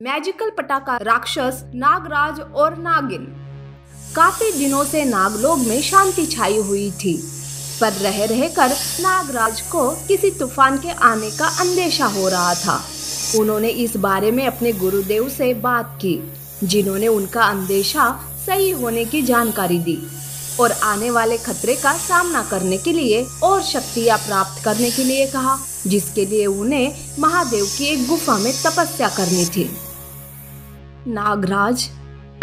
Magical पटाखा राक्षस, नागराज और नागिन। काफी दिनों से नागलोक में शांति छाई हुई थी, पर रह रहकर नागराज को किसी तूफान के आने का अंदेशा हो रहा था। उन्होंने इस बारे में अपने गुरुदेव से बात की, जिन्होंने उनका अंदेशा सही होने की जानकारी दी और आने वाले खतरे का सामना करने के लिए और शक्तियां प्राप्त करने के लिए कहा, जिसके लिए उन्हें महादेव की एक गुफा में तपस्या करनी थी। नागराज,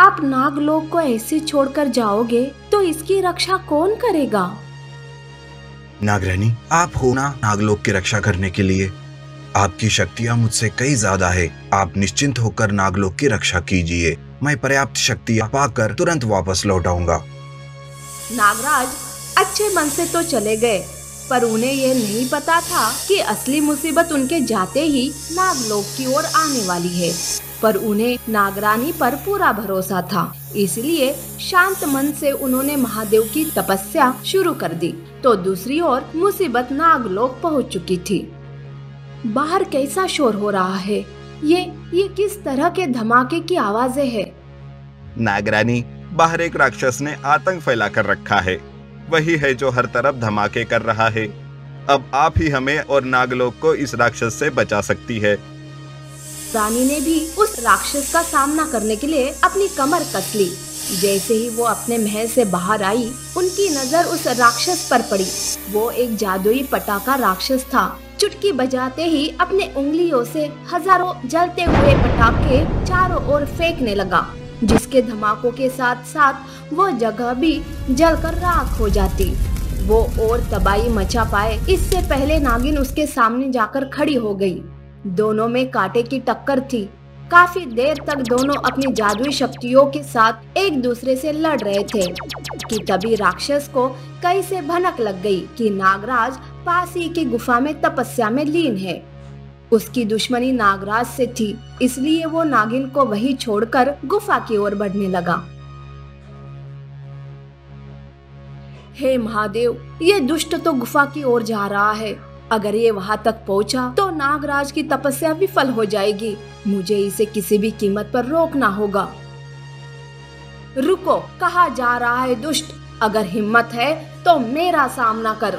आप नागलोक को ऐसे छोड़कर जाओगे तो इसकी रक्षा कौन करेगा? नागरानी, आप हो ना नागलोक की रक्षा करने के लिए। आपकी शक्तियाँ मुझसे कई ज्यादा है। आप निश्चिंत होकर नागलोक की रक्षा कीजिए। मैं पर्याप्त शक्तियाँ पाकर तुरंत वापस लौट आऊंगा। नागराज अच्छे मन से तो चले गए, पर उन्हें यह नहीं पता था कि असली मुसीबत उनके जाते ही नागलोक की ओर आने वाली है। पर उन्हें नागरानी पर पूरा भरोसा था, इसलिए शांत मन से उन्होंने महादेव की तपस्या शुरू कर दी। तो दूसरी ओर मुसीबत नागलोक पहुंच चुकी थी। बाहर कैसा शोर हो रहा है? ये किस तरह के धमाके की आवाजें हैं? नागरानी, बाहर एक राक्षस ने आतंक फैला कर रखा है। वही है जो हर तरफ धमाके कर रहा है। अब आप ही हमें और नागलोक को इस राक्षस से बचा सकती है। रानी ने भी उस राक्षस का सामना करने के लिए अपनी कमर कस ली। जैसे ही वो अपने महल से बाहर आई, उनकी नजर उस राक्षस पर पड़ी। वो एक जादुई पटाखा राक्षस था। चुटकी बजाते ही अपने उंगलियों से हजारों जलते हुए पटाखे चारों ओर फेंकने लगा, जिसके धमाकों के साथ साथ वो जगह भी जलकर राख हो जाती। वो और तबाही मचा पाए इससे पहले नागिन उसके सामने जाकर खड़ी हो गई। दोनों में कांटे की टक्कर थी। काफी देर तक दोनों अपनी जादुई शक्तियों के साथ एक दूसरे से लड़ रहे थे कि तभी राक्षस को कहीं से भनक लग गई कि नागराज पास ही की गुफा में तपस्या में लीन है। उसकी दुश्मनी नागराज से थी, इसलिए वो नागिन को वहीं छोड़कर गुफा की ओर बढ़ने लगा। हे महादेव, ये दुष्ट तो गुफा की ओर जा रहा है। अगर ये वहां तक पहुंचा तो नागराज की तपस्या विफल हो जाएगी। मुझे इसे किसी भी कीमत पर रोकना होगा। रुको, कहाँ जा रहा है दुष्ट? अगर हिम्मत है तो मेरा सामना कर।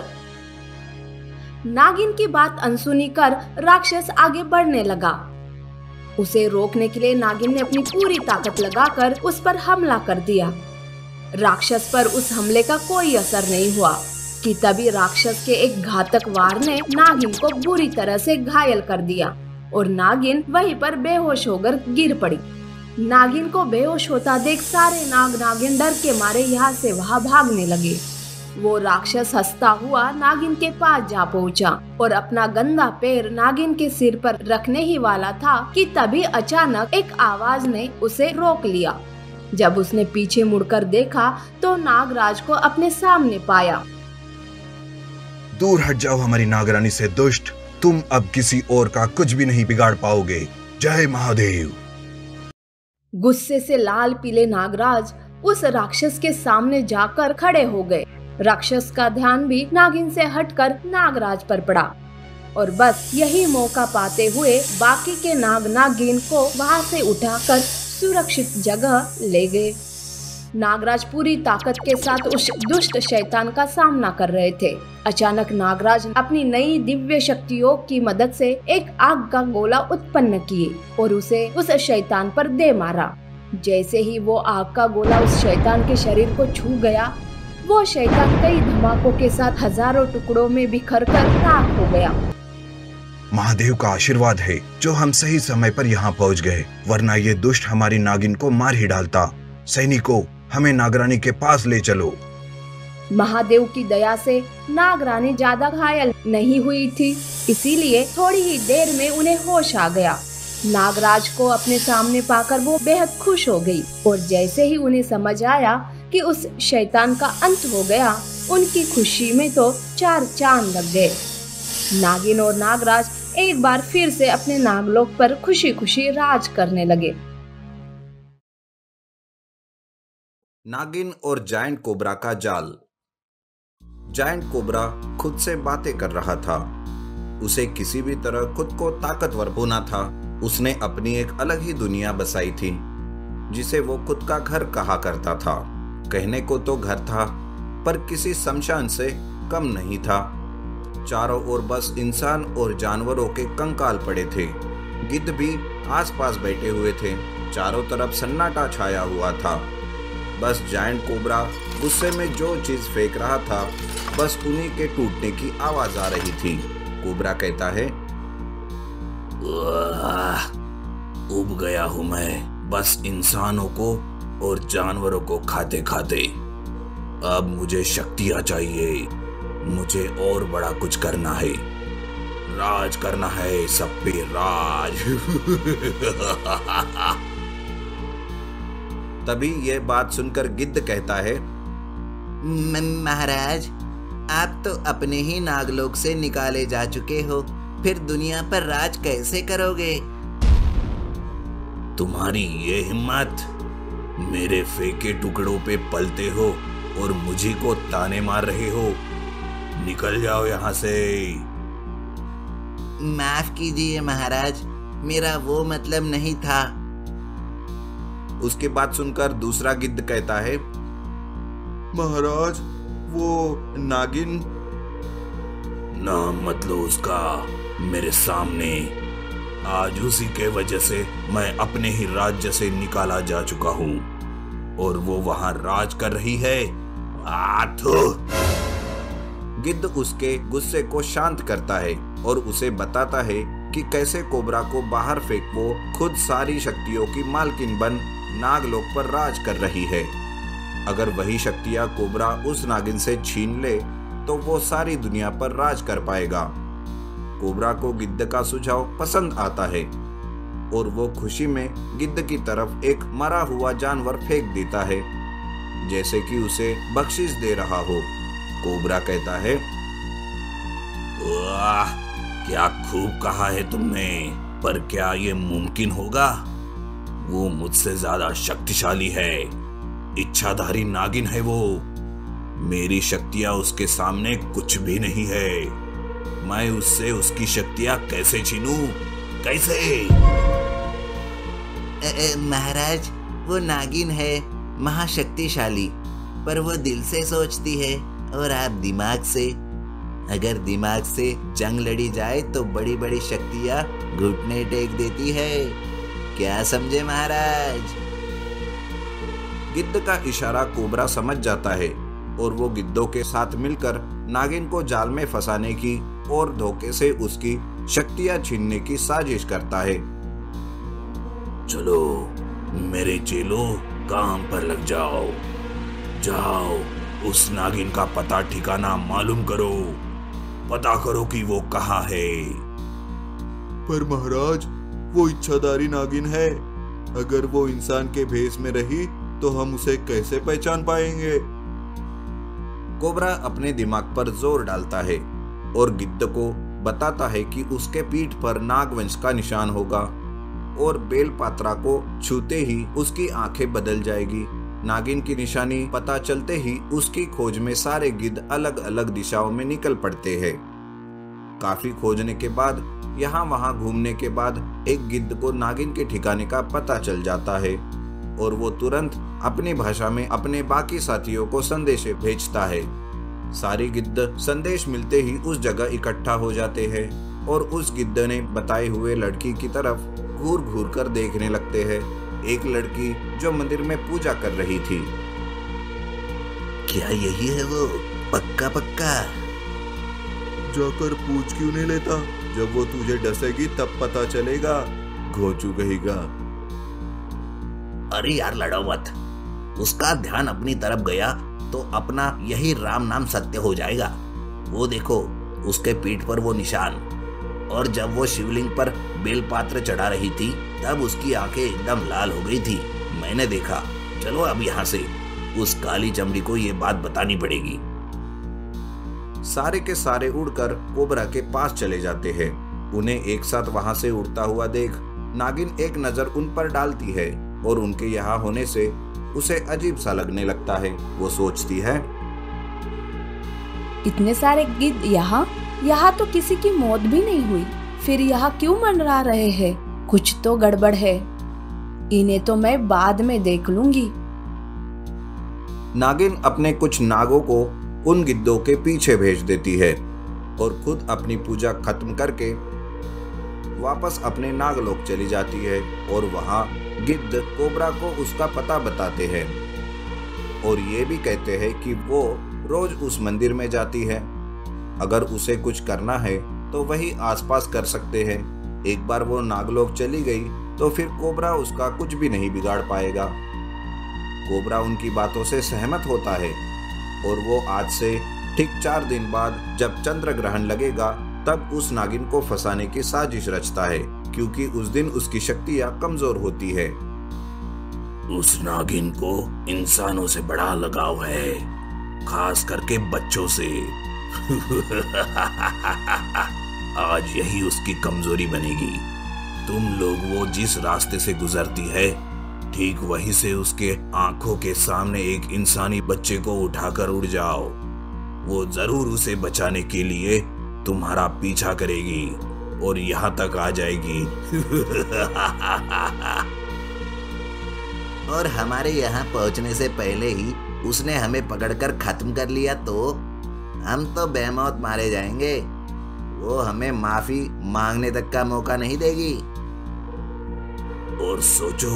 नागिन की बात अनसुनी कर राक्षस आगे बढ़ने लगा। उसे रोकने के लिए नागिन ने अपनी पूरी ताकत लगाकर उस पर हमला कर दिया। राक्षस पर उस हमले का कोई असर नहीं हुआ कि तभी राक्षस के एक घातक वार ने नागिन को बुरी तरह से घायल कर दिया और नागिन वहीं पर बेहोश होकर गिर पड़ी। नागिन को बेहोश होता देख सारे नाग नागिन डर के मारे यहाँ से वहाँ भागने लगे। वो राक्षस हंसता हुआ नागिन के पास जा पहुँचा और अपना गंदा पैर नागिन के सिर पर रखने ही वाला था कि तभी अचानक एक आवाज ने उसे रोक लिया। जब उसने पीछे मुड़कर देखा तो नागराज को अपने सामने पाया। दूर हट जाओ हमारी नागरानी से दुष्ट। तुम अब किसी और का कुछ भी नहीं बिगाड़ पाओगे। जय महादेव। गुस्से से लाल पीले नागराज उस राक्षस के सामने जाकर खड़े हो गए। राक्षस का ध्यान भी नागिन से हटकर नागराज पर पड़ा और बस यही मौका पाते हुए बाकी के नाग नागिन को वहां से उठाकर सुरक्षित जगह ले गए। नागराज पूरी ताकत के साथ उस दुष्ट शैतान का सामना कर रहे थे। अचानक नागराज अपनी नई दिव्य शक्तियों की मदद से एक आग का गोला उत्पन्न किए और उसे उस शैतान पर दे मारा। जैसे ही वो आग का गोला उस शैतान के शरीर को छू गया, वो शैतान कई धमाकों के साथ हजारों टुकड़ों में बिखरकर राख हो गया। महादेव का आशीर्वाद है जो हम सही समय पर यहाँ पहुँच गए, वरना ये दुष्ट हमारी नागिन को मार ही डालता। सैनिकों, हमें नागरानी के पास ले चलो। महादेव की दया से नागरानी ज्यादा घायल नहीं हुई थी, इसीलिए थोड़ी ही देर में उन्हें होश आ गया। नागराज को अपने सामने पाकर वो बेहद खुश हो गई और जैसे ही उन्हें समझ आया कि उस शैतान का अंत हो गया, उनकी खुशी में तो चार चांद लग गए। नागिन और नागराज एक बार फिर से अपने नागलोक पर खुशी खुशी राज करने लगे। नागिन और जायंट कोबरा का जाल। जायंट कोबरा खुद से बातें कर रहा था। उसे किसी भी तरह खुद को ताकतवर होना था। उसने अपनी एक अलग ही दुनिया बसाई थी, जिसे वो खुद का घर कहा करता था। कहने को तो घर था, पर किसी शमशान से कम नहीं था। चारों ओर बस इंसान और जानवरों के कंकाल पड़े थे। गिद्ध भी आसपास बैठे हुए थे। चारों तरफ सन्नाटा छाया हुआ था। बस जायंट कोबरा गुस्से में जो चीज फेंक रहा था, बस उन्हीं के टूटने की आवाज आ रही थी। कोबरा कहता है, उब गया हूं मैं बस इंसानों को और जानवरों को खाते खाते। अब मुझे शक्तियां चाहिए। मुझे और बड़ा कुछ करना है। राज करना है, सब पे राज। तभी यह बात सुनकर गिद्ध कहता है, महाराज, आप तो अपने ही नागलोक से निकाले जा चुके हो, फिर दुनिया पर राज कैसे करोगे? तुम्हारी ये हिम्मत, मेरे फेंके टुकड़ों पे पलते हो और मुझी को ताने मार रहे हो। निकल जाओ यहाँ से। माफ कीजिए महाराज, मेरा वो मतलब नहीं था। उसकी बात सुनकर दूसरा गिद्ध कहता है, महाराज, वो नागिन। नाम मत लो उसका मेरे सामने। आज उसी के वजह से मैं अपने ही राज्य से निकाला जा चुका हूँ और वो वहां राज कर रही है। गिद्ध उसके गुस्से को शांत करता है और उसे बताता है कि कैसे कोबरा को बाहर फेंक वो खुद सारी शक्तियों की मालकिन बन नागलोक पर राज कर रही है। अगर वही शक्तियां कोबरा उस नागिन से छीन ले तो वो सारी दुनिया पर राज कर पाएगा। कोबरा को गिद्ध का सुझाव पसंद आता है और वो खुशी में गिद्ध की तरफ एक मरा हुआ जानवर फेंक देता है, जैसे कि उसे बख्शिश दे रहा हो। कोबरा कहता है, वाह, क्या खूब कहा है तुमने, पर क्या ये मुमकिन होगा? वो मुझसे ज्यादा शक्तिशाली है। इच्छाधारी नागिन है वो। मेरी शक्तियां उसके सामने कुछ भी नहीं है। मैं उससे उसकी शक्तियां कैसे छीनूं? कैसे? महाराज, वो नागिन है महाशक्तिशाली, पर वो दिल से सोचती है और आप दिमाग से। अगर दिमाग से जंग लड़ी जाए तो बड़ी बड़ी शक्तियां घुटने टेक देती है। क्या समझे महाराज? गिद्ध का इशारा कोबरा समझ जाता है और वो गिद्धों के साथ मिलकर नागिन को जाल में फंसाने की और धोखे से उसकी शक्तियां छीनने की साजिश करता है। चलो मेरे चेलों, काम पर लग जाओ। जाओ, उस नागिन का पता ठिकाना मालूम करो। पता करो कि वो कहाँ है। पर महाराज, वो इच्छाधारी नागिन है। अगर वो इंसान के भेष में रही तो हम उसे कैसे पहचान पाएंगे? कोबरा अपने दिमाग पर जोर डालता है और गिद्ध को बताता है कि उसके पीठ पर नागवंश का निशान होगा और बेलपात्रा को छूते ही उसकी आंखें बदल जाएगी। नागिन की निशानी पता चलते ही उसकी खोज में सारे गिद्ध अलग अलग दिशाओं में निकल पड़ते हैं। काफी खोजने के बाद, यहाँ वहाँ घूमने के बाद एक गिद्ध को नागिन के ठिकाने का पता चल जाता है और वो तुरंत अपनी भाषा में अपने बाकी साथियों को संदेश भेजता है। सारी गिद्ध संदेश मिलते ही उस जगह इकट्ठा हो जाते हैं और उस गिद्ध ने बताए हुए लड़की की तरफ घूर घूर कर देखने लगते हैं। एक लड़की जो मंदिर में पूजा कर रही थी। क्या यही है वो? पक्का पक्का? जाकर पूछ क्यों नहीं लेता? जब वो तुझे डसेगी तब पता चलेगा। घोचू कहेगा। अरे यार, लड़ो मत। उसका ध्यान अपनी तरफ गया तो अपना यही राम नाम सत्य हो जाएगा। वो देखो, उसके पीठ पर वो निशान। और जब वो शिवलिंग पर बेलपात्र चढ़ा रही थी तब उसकी आंखें एकदम लाल हो गई थी। मैंने देखा। चलो अब यहाँ से उस काली चमड़ी को ये बात बतानी पड़ेगी। सारे के सारे उड़कर कोबरा के पास चले जाते हैं। उन्हें एक साथ वहां से उड़ता हुआ देख नागिन एक नजर उन पर डालती है और उनके यहाँ होने से उसे अजीब सा लगने लगता है। वो सोचती है, इतने सारे गिद्ध यहाँ तो किसी की मौत भी नहीं हुई, फिर यहाँ क्यों मंडरा रहे हैं? कुछ तो गड़बड़ है, इन्हें तो मैं बाद में देख लूंगी। नागिन अपने कुछ नागों को उन गिद्धों के पीछे भेज देती है और खुद अपनी पूजा खत्म करके वापस अपने नागलोक चली जाती है। और वहां गिद्ध कोबरा को उसका पता बताते हैं और ये भी कहते हैं कि वो रोज उस मंदिर में जाती है। अगर उसे कुछ करना है तो वही आसपास कर सकते हैं। एक बार वो नागलोक चली गई तो फिर कोबरा उसका कुछ भी नहीं बिगाड़ पाएगा। कोबरा उनकी बातों से सहमत होता है और वो आज से ठीक 4 दिन बाद जब चंद्र ग्रहण लगेगा तब उस नागिन को फंसाने की साजिश रचता है, क्योंकि उस दिन उसकी शक्तियां कमजोर होती है। उस नागिन को इंसानों से बड़ा लगाव है, खास करके बच्चों से। आज यही उसकी कमजोरी बनेगी। तुम लोग वो जिस रास्ते से गुजरती है ठीक वहीं से उसके आंखों के सामने एक इंसानी बच्चे को उठाकर उड़ जाओ। वो जरूर उसे बचाने के लिए तुम्हारा पीछा करेगी और यहाँ तक आ जाएगी। और हमारे यहाँ पहुँचने से पहले ही उसने हमें पकड़कर खत्म कर लिया तो हम तो बेमौत मारे जाएंगे। वो हमें माफी मांगने तक का मौका नहीं देगी। और सोचो,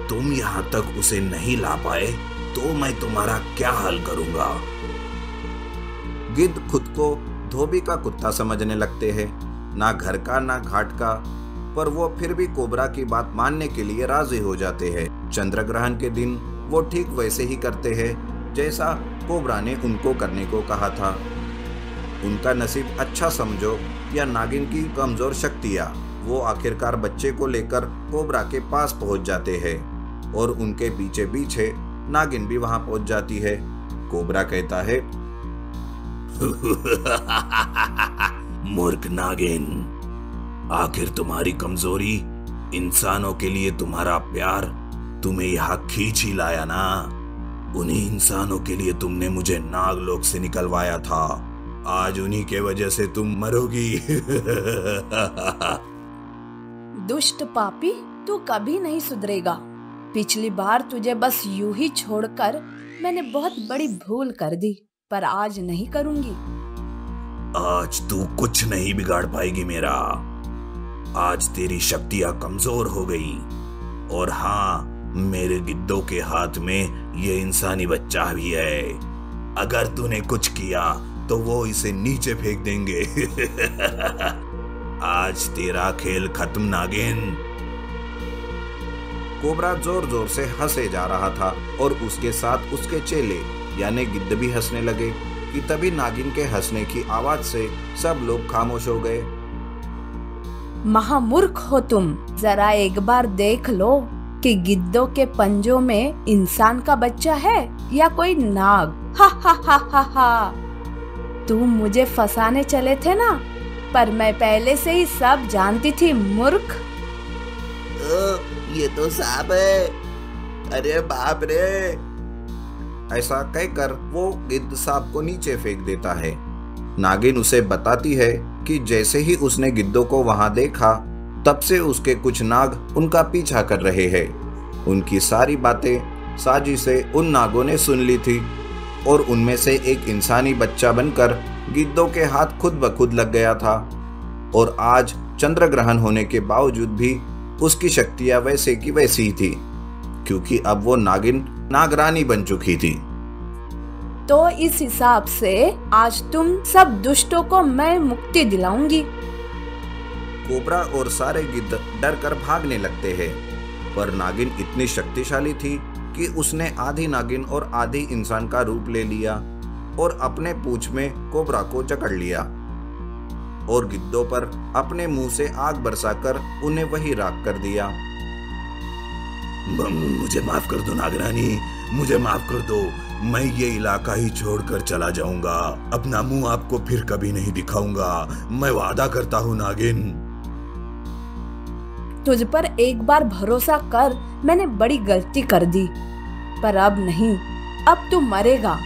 तुम यहाँ तक उसे नहीं ला पाए तो मैं तुम्हारा क्या हाल करूंगा। गिद्ध खुद को धोबी का कुत्ता समझने लगते हैं, ना घर का ना घाट का, पर वो फिर भी कोबरा की बात मानने के लिए राजी हो जाते हैं। चंद्र ग्रहण के दिन वो ठीक वैसे ही करते हैं जैसा कोबरा ने उनको करने को कहा था। उनका नसीब अच्छा समझो या नागिन की कमजोर शक्तियाँ, वो आखिरकार बच्चे को लेकर कोबरा के पास पहुंच जाते हैं और उनके पीछे पीछे नागिन भी वहां पहुंच जाती है। कोबरा कहता है, मूर्ख नागिन, आखिर तुम्हारी कमजोरी इंसानों के लिए तुम्हारा प्यार तुम्हें यहाँ खींच ही लाया ना। उन्हीं इंसानों के लिए तुमने मुझे नागलोक से निकलवाया था। आज उन्हीं के वजह से तुम मरोगी। दुष्ट पापी, तू कभी नहीं सुधरेगा। पिछली बार तुझे बस यूं ही छोड़कर मैंने बहुत बड़ी भूल कर दी, पर आज नहीं करूंगी। आज तू कुछ नहीं बिगाड़ पाएगी मेरा। आज तेरी शक्तियां कमजोर हो गई। और हाँ, मेरे गिद्धों के हाथ में ये इंसानी बच्चा भी है। अगर तूने कुछ किया तो वो इसे नीचे फेंक देंगे। आज तेरा खेल खत्म नागिन। कोबरा जोर जोर से हंसे जा रहा था और उसके साथ उसके चेले यानी गिद्ध भी हंसने लगे कि तभी नागिन के हंसने की आवाज से सब लोग खामोश हो गए। महामूर्ख हो तुम, जरा एक बार देख लो कि गिद्धों के पंजों में इंसान का बच्चा है या कोई नाग। हा हा हा हा हा। तुम मुझे फंसाने चले थे ना, पर मैं पहले से ही सब जानती थी मूर्ख। ये तो सांप है। अरे बाप रे। ऐसा कहकर वो गिद्ध सांप को नीचे फेंक देता है। नागिन उसे बताती है कि जैसे ही उसने गिद्धों को वहां देखा तब से उसके कुछ नाग उनका पीछा कर रहे हैं। उनकी सारी बातें साजिशें उन नागों ने सुन ली थी और उनमें से एक इंसानी बच्चा बनकर गिद्धों के हाथ खुद ब खुद लग गया था। और आज चंद्र ग्रहण होने के बावजूद भी उसकी शक्तियां वैसे की वैसी ही थी, क्योंकि अब वो नागिन नागरानी बन चुकी थी। तो इस हिसाब से आज तुम सब दुष्टों को मैं मुक्ति दिलाऊंगी। कोबरा और सारे गिद्ध डर कर भागने लगते हैं, पर नागिन इतनी शक्तिशाली थी कि उसने आधी नागिन और आधी इंसान का रूप ले लिया और अपने पूंछ में कोबरा को जकड़ लिया और गिद्धों पर अपने मुंह से आग बरसाकर उन्हें वही राख कर दिया। मुझे माफ कर दो नागरानी, मुझे माफ कर दो। मैं ये इलाका ही छोड़कर चला जाऊंगा। अपना मुंह आपको फिर कभी नहीं दिखाऊंगा। मैं वादा करता हूँ नागिन। तुझ पर एक बार भरोसा कर मैंने बड़ी गलती कर दी, पर अब नहीं। अब तू मरेगा।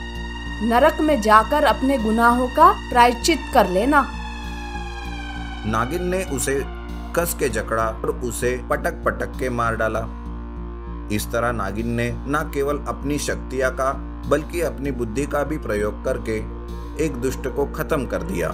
नरक में जाकर अपने गुनाहों का प्रायश्चित कर लेना। नागिन ने उसे कस के जकड़ा और उसे पटक पटक के मार डाला। इस तरह नागिन ने न केवल अपनी शक्तियां का बल्कि अपनी बुद्धि का भी प्रयोग करके एक दुष्ट को खत्म कर दिया।